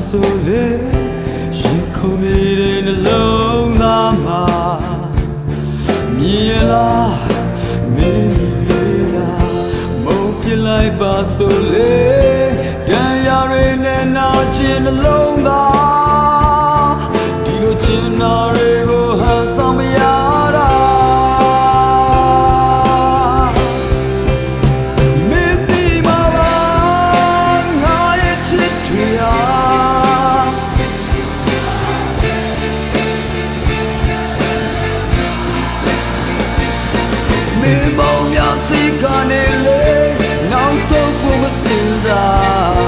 ဆိုလေရင်ခုန်နေတဲ့နှလုံးသားမှာမြင်ရလားမင်းလေးလားမုန်းပြလိုက်ပါဆိုလေတရားတွေနဲ့နာချင်နှလုံးသားဒီလိုချင်နာတွေကိုဟန်ဆောင်မရတာကနေလေနောက်ဆုံးကိုမစင်စား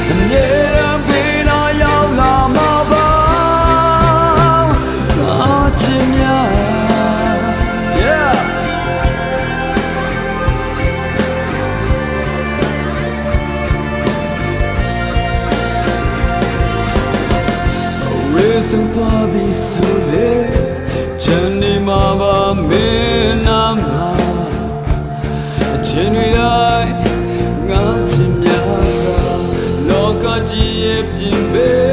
အမြဲတမ်းပေးနာရောက်လာမှာပါအချင်းများ yeah ရေစံသွားပြီဆိုလေချန်နေမှာပါမင်းနာမှာချင်းတွေတိုင်းငါချင်များစွာလောကကြီးရဲ့ပြင်ပေ